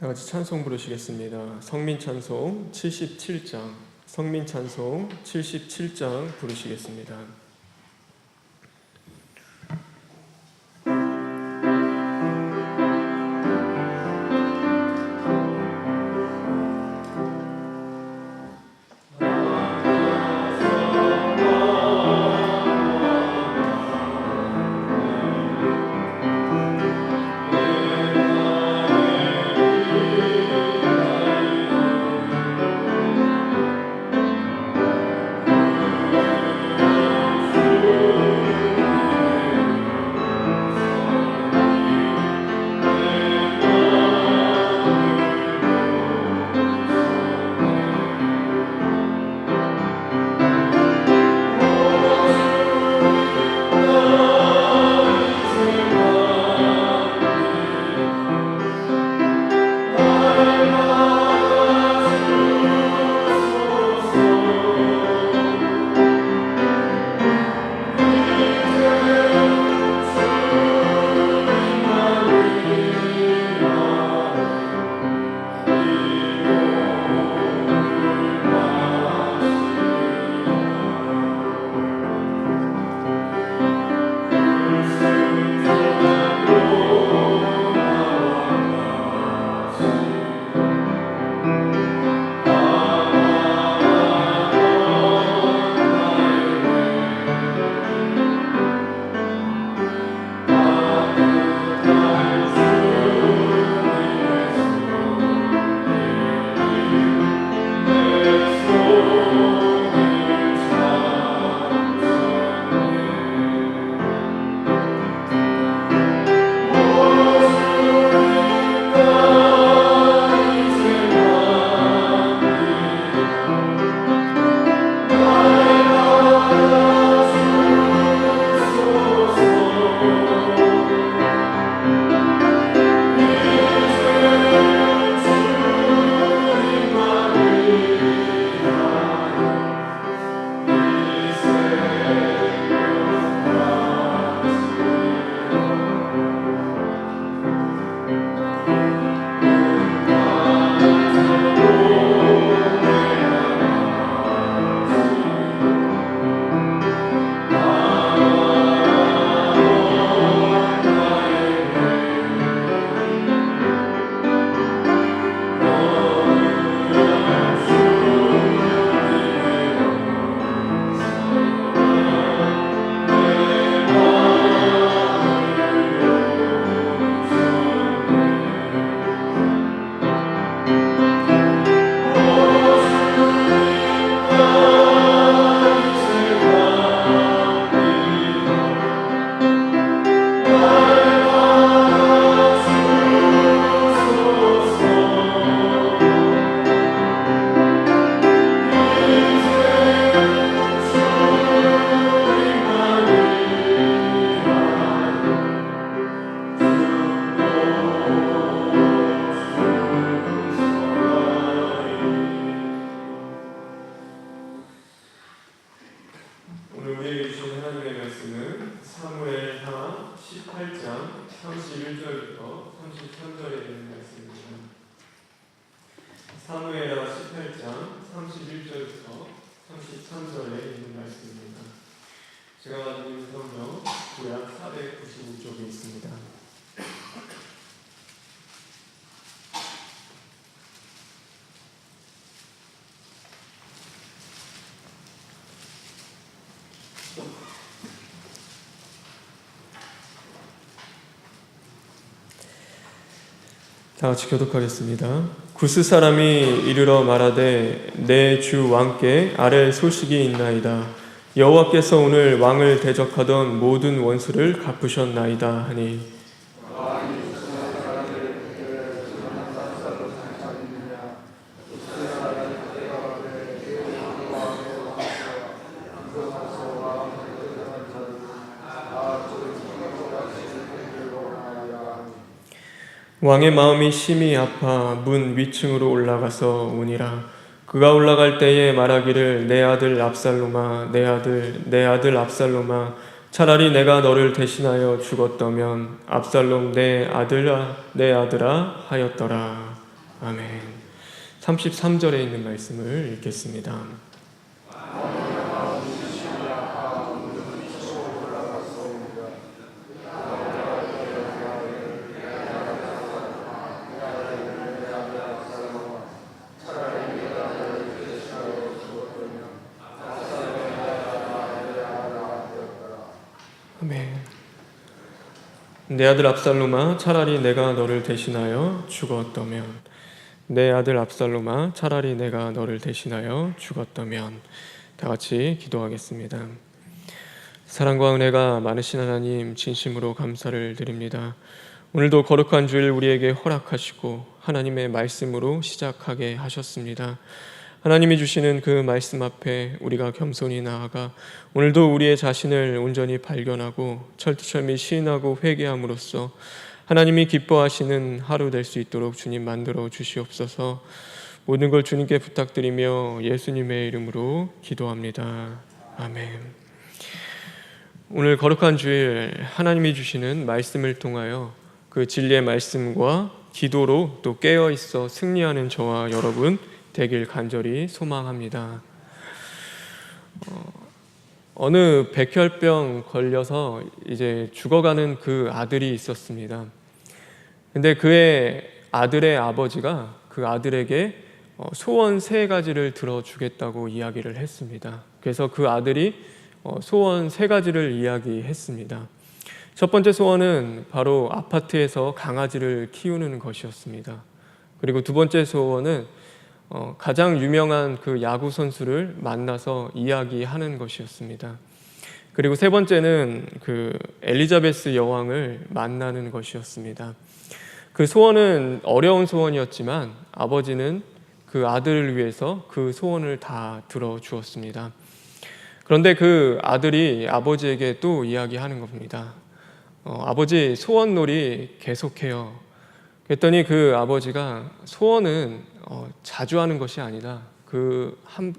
다 같이 찬송 부르시겠습니다. 성민찬송 77장, 성민찬송 77장 부르시겠습니다. 오늘 우리에게 주신 하나님의 말씀은 사무엘하 18장 31절부터 33절에 있는 말씀입니다. 사무엘하 18장 31절부터 33절에 있는 말씀입니다. 제가 가지고 있는 성경 구약 495쪽에 있습니다. 다 같이 교독하겠습니다. 구스 사람이 이르러 말하되 내 주 왕께 아랠 소식이 있나이다. 여호와께서 오늘 왕을 대적하던 모든 원수를 갚으셨나이다 하니 왕의 마음이 심히 아파 문 위층으로 올라가서 우니라. 그가 올라갈 때에 말하기를 내 아들 압살롬아, 내 아들 압살롬아, 차라리 내가 너를 대신하여 죽었다면 압살롬 내 아들아 하였더라. 아멘. 33절에 있는 말씀을 읽겠습니다. 아멘. 내 아들 압살롬아, 차라리 내가 너를 대신하여 죽었다면, 내 아들 압살롬아, 차라리 내가 너를 대신하여 죽었다면. 다 같이 기도하겠습니다. 사랑과 은혜가 많으신 하나님, 진심으로 감사를 드립니다. 오늘도 거룩한 주일 우리에게 허락하시고 하나님의 말씀으로 시작하게 하셨습니다. 하나님이 주시는 그 말씀 앞에 우리가 겸손히 나아가 오늘도 우리의 자신을 온전히 발견하고 철두철미 시인하고 회개함으로써 하나님이 기뻐하시는 하루 될 수 있도록 주님 만들어 주시옵소서. 모든 걸 주님께 부탁드리며 예수님의 이름으로 기도합니다. 아멘. 오늘 거룩한 주일 하나님이 주시는 말씀을 통하여 그 진리의 말씀과 기도로 또 깨어있어 승리하는 저와 여러분 되길 간절히 소망합니다. 어느 백혈병 걸려서 이제 죽어가는 그 아들이 있었습니다. 근데 그의 아들의 아버지가 그 아들에게 소원 3가지를 들어주겠다고 이야기를 했습니다. 그래서 그 아들이 소원 3가지를 이야기했습니다. 첫 번째 소원은 바로 아파트에서 강아지를 키우는 것이었습니다. 그리고 두 번째 소원은 가장 유명한 그 야구 선수를 만나서 이야기하는 것이었습니다. 그리고 세 번째는 그 엘리자베스 여왕을 만나는 것이었습니다. 그 소원은 어려운 소원이었지만 아버지는 그 아들을 위해서 그 소원을 다 들어주었습니다. 그런데 그 아들이 아버지에게 또 이야기하는 겁니다. 아버지, 소원놀이 계속해요. 그랬더니 그 아버지가 소원은 자주 하는 것이 아니다. 한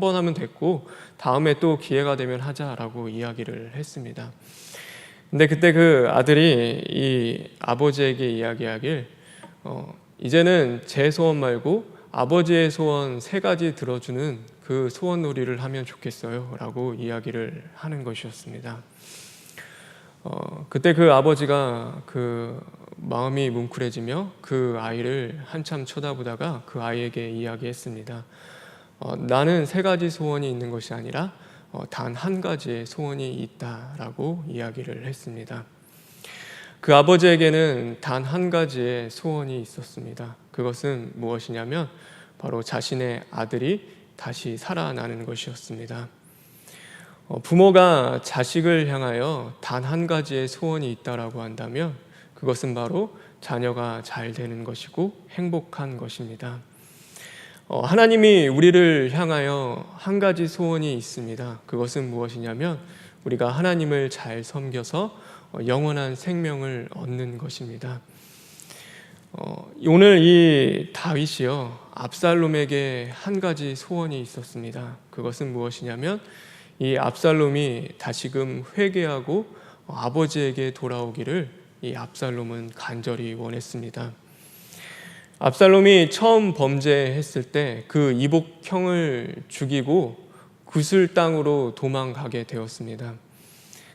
번 하면 됐고 다음에 또 기회가 되면 하자라고 이야기를 했습니다. 근데 그때 그 아들이 이 아버지에게 이야기하길 이제는 제 소원 말고 아버지의 소원 3가지 들어주는 그 소원놀이를 하면 좋겠어요 라고 이야기를 하는 것이었습니다. 그때 그 아버지가 그 마음이 뭉클해지며 그 아이를 한참 쳐다보다가 그 아이에게 이야기했습니다. 나는 3가지 소원이 있는 것이 아니라 단 1가지의 소원이 있다라고 이야기를 했습니다. 그 아버지에게는 단 1가지의 소원이 있었습니다. 그것은 무엇이냐면 바로 자신의 아들이 다시 살아나는 것이었습니다. 부모가 자식을 향하여 단 1가지의 소원이 있다라고 한다면 그것은 바로 자녀가 잘 되는 것이고 행복한 것입니다. 하나님이 우리를 향하여 1가지 소원이 있습니다. 그것은 무엇이냐면 우리가 하나님을 잘 섬겨서 영원한 생명을 얻는 것입니다. 오늘 이 다윗이요, 압살롬에게 1가지 소원이 있었습니다. 그것은 무엇이냐면 이 압살롬이 다시금 회개하고 아버지에게 돌아오기를 이 압살롬은 간절히 원했습니다. 압살롬이 처음 범죄했을 때 그 이복형을 죽이고 구슬 땅으로 도망가게 되었습니다.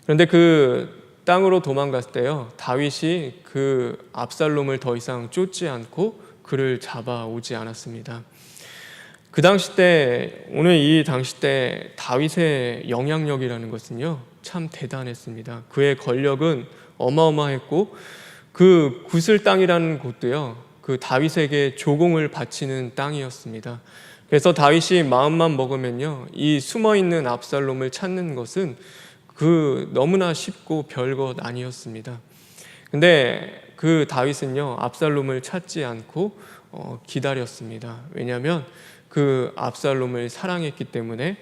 그런데 그 땅으로 도망갔을 때요, 다윗이 그 압살롬을 더 이상 쫓지 않고 그를 잡아오지 않았습니다. 그 당시 때, 오늘 이 당시 때 다윗의 영향력이라는 것은요 참 대단했습니다. 그의 권력은 어마어마했고 그 구슬 땅이라는 곳도요 그 다윗에게 조공을 바치는 땅이었습니다. 그래서 다윗이 마음만 먹으면요 이 숨어있는 압살롬을 찾는 것은 그 너무나 쉽고 별것 아니었습니다. 근데 그 다윗은요 압살롬을 찾지 않고 기다렸습니다. 왜냐하면 그 압살롬을 사랑했기 때문에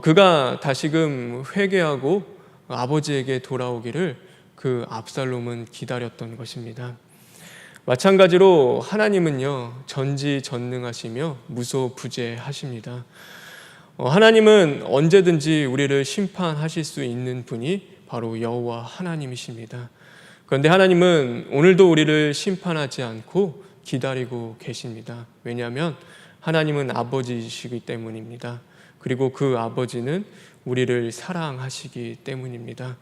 그가 다시금 회개하고 아버지에게 돌아오기를 그 압살롬은 기다렸던 것입니다. 마찬가지로 하나님은요 전지전능하시며 무소부재하십니다. 하나님은 언제든지 우리를 심판하실 수 있는 분이 바로 여호와 하나님이십니다. 그런데 하나님은 오늘도 우리를 심판하지 않고 기다리고 계십니다. 왜냐하면 하나님은 아버지이시기 때문입니다. 그리고 그 아버지는 우리를 사랑하시기 때문입니다.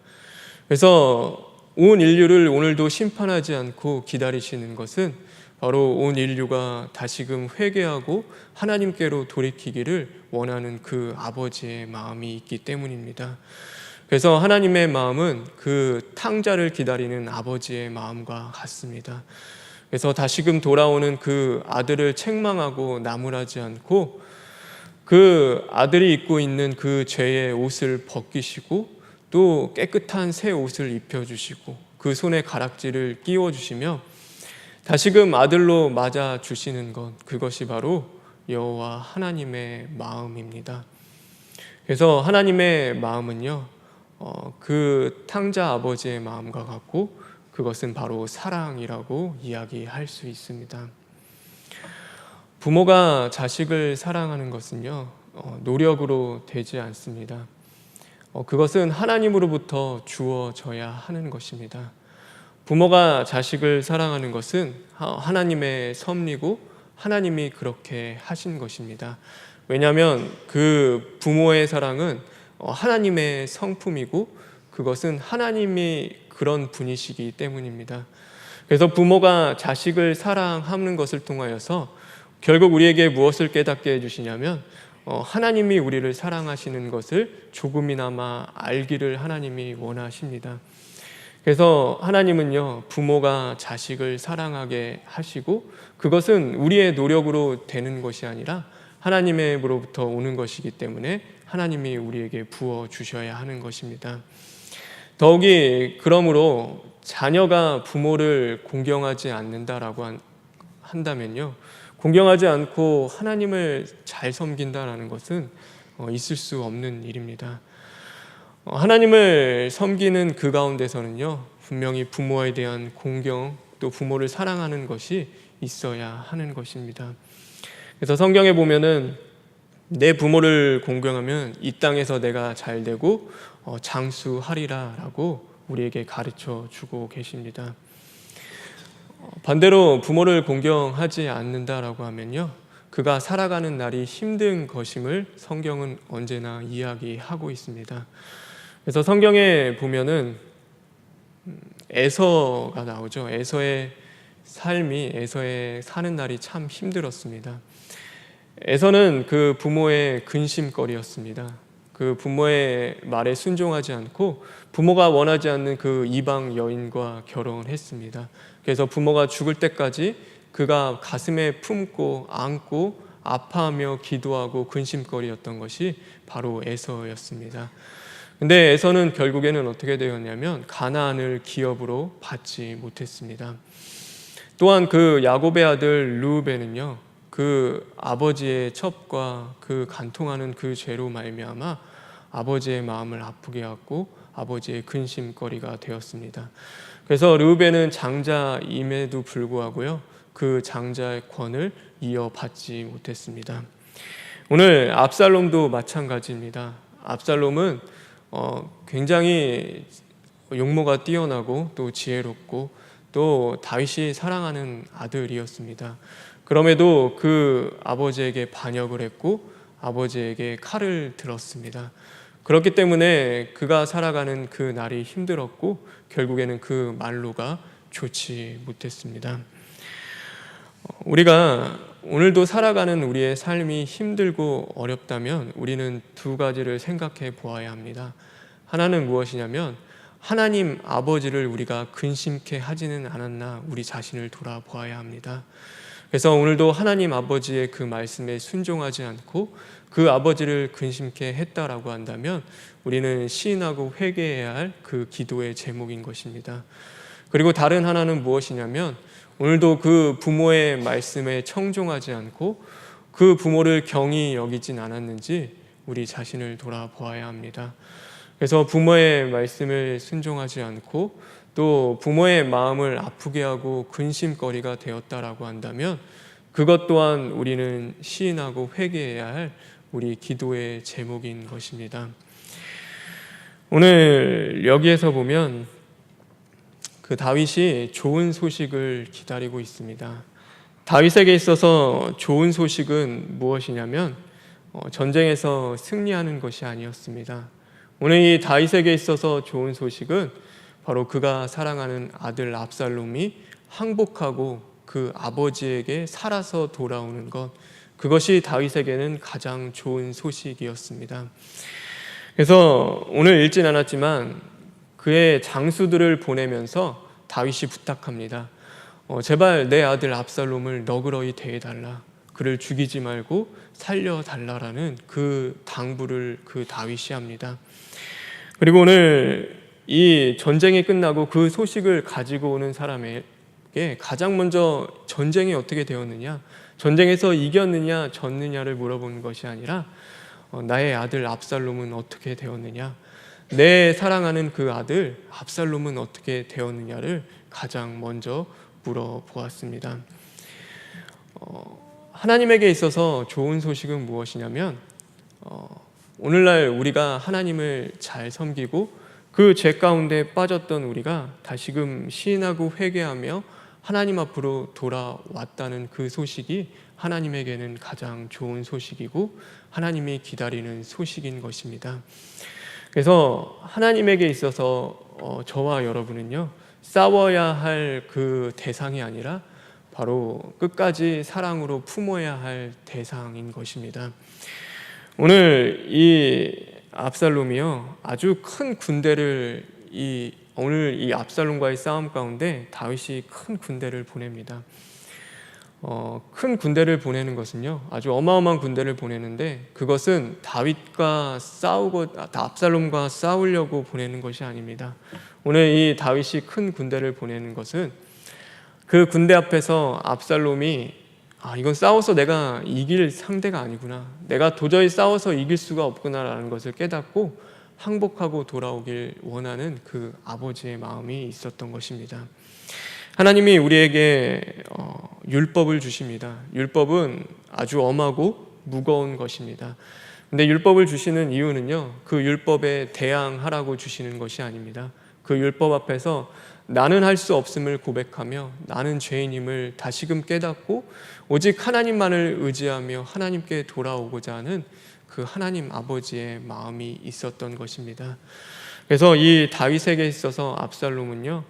그래서 온 인류를 오늘도 심판하지 않고 기다리시는 것은 바로 온 인류가 다시금 회개하고 하나님께로 돌이키기를 원하는 그 아버지의 마음이 있기 때문입니다. 그래서 하나님의 마음은 그 탕자를 기다리는 아버지의 마음과 같습니다. 그래서 다시금 돌아오는 그 아들을 책망하고 나무라지 않고 그 아들이 입고 있는 그 죄의 옷을 벗기시고 또 깨끗한 새 옷을 입혀주시고 그 손에 가락지를 끼워주시며 다시금 아들로 맞아주시는 것, 그것이 바로 여호와 하나님의 마음입니다. 그래서 하나님의 마음은요, 그 탕자 아버지의 마음과 같고 그것은 바로 사랑이라고 이야기할 수 있습니다. 부모가 자식을 사랑하는 것은요, 노력으로 되지 않습니다. 그것은 하나님으로부터 주어져야 하는 것입니다. 부모가 자식을 사랑하는 것은 하나님의 섭리고 하나님이 그렇게 하신 것입니다. 왜냐하면 그 부모의 사랑은 하나님의 성품이고 그것은 하나님이 그런 분이시기 때문입니다. 그래서 부모가 자식을 사랑하는 것을 통하여서 결국 우리에게 무엇을 깨닫게 해주시냐면 하나님이 우리를 사랑하시는 것을 조금이나마 알기를 하나님이 원하십니다. 그래서 하나님은요, 부모가 자식을 사랑하게 하시고 그것은 우리의 노력으로 되는 것이 아니라 하나님으로부터 오는 것이기 때문에 하나님이 우리에게 부어주셔야 하는 것입니다. 더욱이 그러므로 자녀가 부모를 공경하지 않는다라고 한다면요, 공경하지 않고 하나님을 잘 섬긴다라는 것은 있을 수 없는 일입니다. 하나님을 섬기는 그 가운데서는요, 분명히 부모에 대한 공경, 또 부모를 사랑하는 것이 있어야 하는 것입니다. 그래서 성경에 보면은 내 부모를 공경하면 이 땅에서 내가 잘 되고 장수하리라 라고 우리에게 가르쳐 주고 계십니다. 반대로 부모를 공경하지 않는다라고 하면요, 그가 살아가는 날이 힘든 것임을 성경은 언제나 이야기하고 있습니다. 그래서 성경에 보면은 에서가 나오죠. 에서의 삶이, 에서의 사는 날이 참 힘들었습니다. 에서는 그 부모의 근심거리였습니다. 그 부모의 말에 순종하지 않고 부모가 원하지 않는 그 이방 여인과 결혼했습니다. 그래서 부모가 죽을 때까지 그가 가슴에 품고 안고 아파하며 기도하고 근심거리였던 것이 바로 에서였습니다. 근데 에서는 결국에는 어떻게 되었냐면 가나안을 기업으로 받지 못했습니다. 또한 그 야곱의 아들 르우벤은요, 그 아버지의 첩과 그 간통하는 그 죄로 말미암아 아버지의 마음을 아프게 하고 아버지의 근심거리가 되었습니다. 그래서 르우벤은 장자임에도 불구하고요, 그 장자의 권을 이어받지 못했습니다. 오늘 압살롬도 마찬가지입니다. 압살롬은 굉장히 용모가 뛰어나고 또 지혜롭고 또 다윗이 사랑하는 아들이었습니다. 그럼에도 그 아버지에게 반역을 했고 아버지에게 칼을 들었습니다. 그렇기 때문에 그가 살아가는 그 날이 힘들었고 결국에는 그 말로가 좋지 못했습니다. 우리가 오늘도 살아가는 우리의 삶이 힘들고 어렵다면 우리는 두 가지를 생각해 보아야 합니다. 하나는 무엇이냐면 하나님 아버지를 우리가 근심케 하지는 않았나 우리 자신을 돌아보아야 합니다. 그래서 오늘도 하나님 아버지의 그 말씀에 순종하지 않고 그 아버지를 근심케 했다라고 한다면 우리는 시인하고 회개해야 할 그 기도의 제목인 것입니다. 그리고 다른 하나는 무엇이냐면 오늘도 그 부모의 말씀에 청종하지 않고 그 부모를 경히 여기진 않았는지 우리 자신을 돌아보아야 합니다. 그래서 부모의 말씀을 순종하지 않고 또 부모의 마음을 아프게 하고 근심거리가 되었다라고 한다면 그것 또한 우리는 시인하고 회개해야 할 우리 기도의 제목인 것입니다. 오늘 여기에서 보면 그 다윗이 좋은 소식을 기다리고 있습니다. 다윗에게 있어서 좋은 소식은 무엇이냐면 전쟁에서 승리하는 것이 아니었습니다. 오늘 이 다윗에게 있어서 좋은 소식은 바로 그가 사랑하는 아들 압살롬이 항복하고 그 아버지에게 살아서 돌아오는 것, 그것이 다윗에게는 가장 좋은 소식이었습니다. 그래서 오늘 읽진 않았지만 그의 장수들을 보내면서 다윗이 부탁합니다. 제발 내 아들 압살롬을 너그러이 대해달라. 그를 죽이지 말고 살려달라라는 그 당부를 그 다윗이 합니다. 그리고 오늘 이 전쟁이 끝나고 그 소식을 가지고 오는 사람에게 가장 먼저 전쟁이 어떻게 되었느냐, 전쟁에서 이겼느냐 졌느냐를 물어보는 것이 아니라 나의 아들 압살롬은 어떻게 되었느냐, 내 사랑하는 그 아들 압살롬은 어떻게 되었느냐를 가장 먼저 물어보았습니다. 하나님에게 있어서 좋은 소식은 무엇이냐면 오늘날 우리가 하나님을 잘 섬기고 그 죄 가운데 빠졌던 우리가 다시금 시인하고 회개하며 하나님 앞으로 돌아왔다는 그 소식이 하나님에게는 가장 좋은 소식이고 하나님이 기다리는 소식인 것입니다. 그래서 하나님에게 있어서 저와 여러분은요, 싸워야 할 그 대상이 아니라 바로 끝까지 사랑으로 품어야 할 대상인 것입니다. 오늘 이 압살롬이요, 아주 큰 군대를 오늘 이 압살롬과의 싸움 가운데 다윗이 큰 군대를 보냅니다. 큰 군대를 보내는 것은요, 아주 어마어마한 군대를 보내는데 그것은 다윗과 압살롬과 싸우려고 보내는 것이 아닙니다. 오늘 이 다윗이 큰 군대를 보내는 것은 그 군대 앞에서 압살롬이 이건 싸워서 내가 이길 상대가 아니구나, 내가 도저히 싸워서 이길 수가 없구나라는 것을 깨닫고 항복하고 돌아오길 원하는 그 아버지의 마음이 있었던 것입니다. 하나님이 우리에게 율법을 주십니다. 율법은 아주 엄하고 무거운 것입니다. 근데 율법을 주시는 이유는요, 그 율법에 대항하라고 주시는 것이 아닙니다. 그 율법 앞에서 나는 할 수 없음을 고백하며 나는 죄인임을 다시금 깨닫고 오직 하나님만을 의지하며 하나님께 돌아오고자 하는 그 하나님 아버지의 마음이 있었던 것입니다. 그래서 이 다윗에게 있어서 압살롬은요,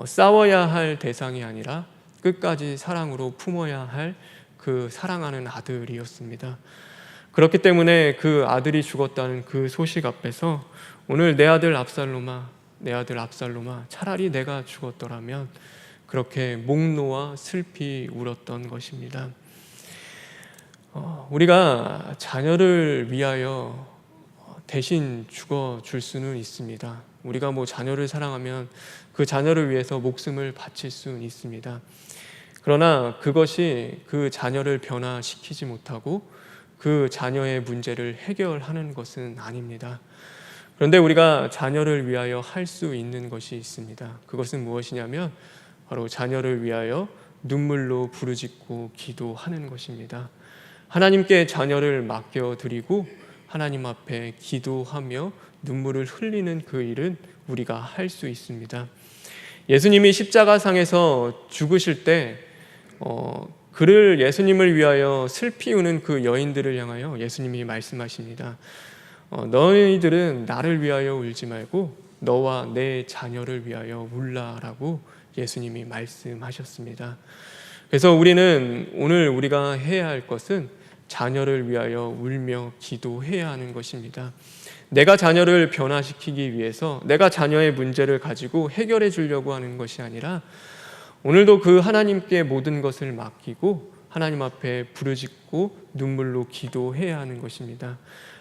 싸워야 할 대상이 아니라 끝까지 사랑으로 품어야 할 그 사랑하는 아들이었습니다. 그렇기 때문에 그 아들이 죽었다는 그 소식 앞에서 오늘 내 아들 압살롬아, 내 아들 압살롬아, 차라리 내가 죽었더라면, 그렇게 목 놓아 슬피 울었던 것입니다. 우리가 자녀를 위하여 대신 죽어줄 수는 있습니다. 우리가 자녀를 사랑하면 그 자녀를 위해서 목숨을 바칠 수는 있습니다. 그러나 그것이 그 자녀를 변화시키지 못하고 그 자녀의 문제를 해결하는 것은 아닙니다. 그런데 우리가 자녀를 위하여 할 수 있는 것이 있습니다. 그것은 무엇이냐면 바로 자녀를 위하여 눈물로 부르짖고 기도하는 것입니다. 하나님께 자녀를 맡겨드리고 하나님 앞에 기도하며 눈물을 흘리는 그 일은 우리가 할 수 있습니다. 예수님이 십자가상에서 죽으실 때 그를 예수님을 위하여 슬피 우는 그 여인들을 향하여 예수님이 말씀하십니다. 너희들은 나를 위하여 울지 말고 너와 내 자녀를 위하여 울라라고 예수님이 말씀하셨습니다. 그래서 우리는 오늘 우리가 해야 할 것은 자녀를 위하여 울며 기도해야 하는 것입니다. 내가 자녀를 변화시키기 위해서 내가 자녀의 문제를 가지고 해결해 주려고 하는 것이 아니라 오늘도 그 하나님께 모든 것을 맡기고 하나님 앞에 부르짖고 눈물로 기도해야 하는 것입니다.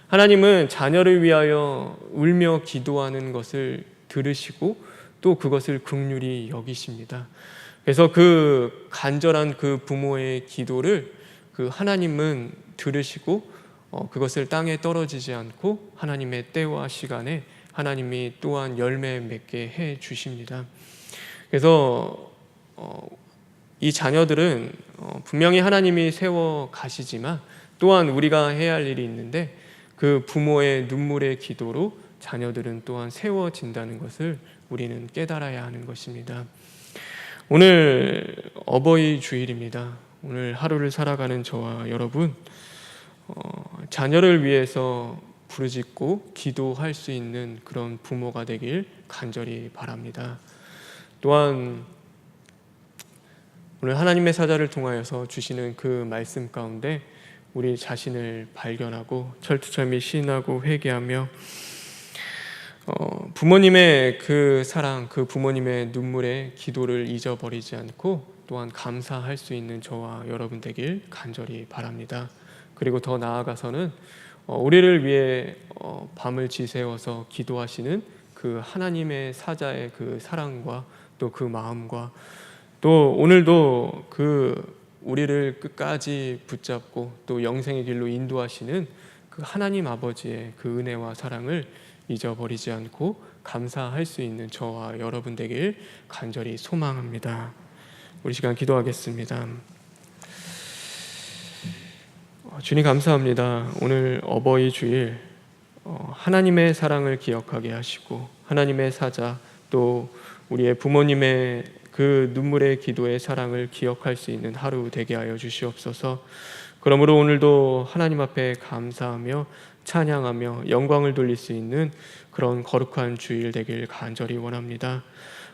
하나님은 자녀를 위하여 울며 기도하는 것을 들으시고 또 그것을 긍휼히 여기십니다. 그래서 그 간절한 그 부모의 기도를 그 하나님은 들으시고 그것을 땅에 떨어지지 않고 하나님의 때와 시간에 하나님이 또한 열매 맺게 해 주십니다. 그래서 이 자녀들은 분명히 하나님이 세워 가시지만 또한 우리가 해야 할 일이 있는데 그 부모의 눈물의 기도로 자녀들은 또한 세워진다는 것을 우리는 깨달아야 하는 것입니다. 오늘 어버이 주일입니다. 오늘 하루를 살아가는 저와 여러분, 자녀를 위해서 부르짖고 기도할 수 있는 그런 부모가 되길 간절히 바랍니다. 또한 오늘 하나님의 사자를 통하여서 주시는 그 말씀 가운데 우리 자신을 발견하고 철두철미 시인하고 회개하며 부모님의 그 사랑, 그 부모님의 눈물의 기도를 잊어버리지 않고 또한 감사할 수 있는 저와 여러분 되길 간절히 바랍니다. 그리고 더 나아가서는 우리를 위해 밤을 지새워서 기도하시는 그 하나님의 사자의 그 사랑과 또 그 마음과 또 오늘도 그 우리를 끝까지 붙잡고 또 영생의 길로 인도하시는 그 하나님 아버지의 그 은혜와 사랑을 잊어버리지 않고 감사할 수 있는 저와 여러분 되길 간절히 소망합니다. 우리 시간 기도하겠습니다. 주님 감사합니다. 오늘 어버이 주일 하나님의 사랑을 기억하게 하시고 하나님의 사자 또 우리의 부모님의 그 눈물의 기도의 사랑을 기억할 수 있는 하루 되게 하여 주시옵소서. 그러므로 오늘도 하나님 앞에 감사하며 찬양하며 영광을 돌릴 수 있는 그런 거룩한 주일 되길 간절히 원합니다.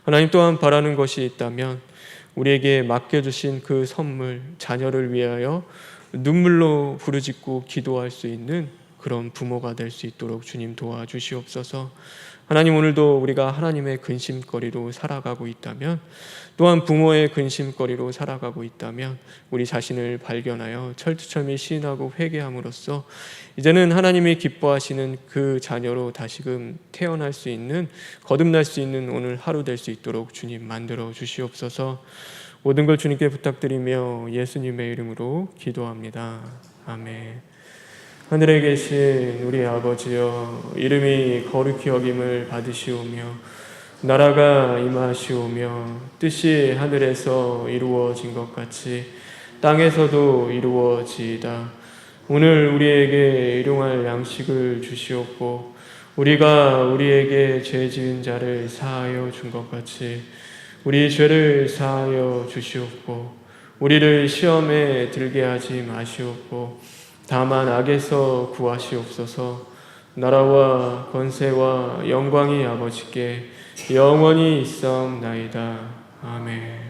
하나님 또한 바라는 것이 있다면 우리에게 맡겨주신 그 선물 자녀를 위하여 눈물로 부르짖고 기도할 수 있는 그런 부모가 될 수 있도록 주님 도와주시옵소서. 하나님 오늘도 우리가 하나님의 근심거리로 살아가고 있다면 또한 부모의 근심거리로 살아가고 있다면 우리 자신을 발견하여 철두철미 시인하고 회개함으로써 이제는 하나님이 기뻐하시는 그 자녀로 다시금 태어날 수 있는 거듭날 수 있는 오늘 하루 될 수 있도록 주님 만들어 주시옵소서. 모든 걸 주님께 부탁드리며 예수님의 이름으로 기도합니다. 아멘. 하늘에 계신 우리 아버지여, 이름이 거룩히 여김을 받으시오며 나라가 임하시오며 뜻이 하늘에서 이루어진 것 같이 땅에서도 이루어지이다. 오늘 우리에게 일용할 양식을 주시옵고 우리가 우리에게 죄 지은 자를 사하여 준 것 같이 우리 죄를 사하여 주시옵고 우리를 시험에 들게 하지 마시옵고 다만 악에서 구하시옵소서. 나라와 권세와 영광이 아버지께 영원히 있사옵나이다. 아멘.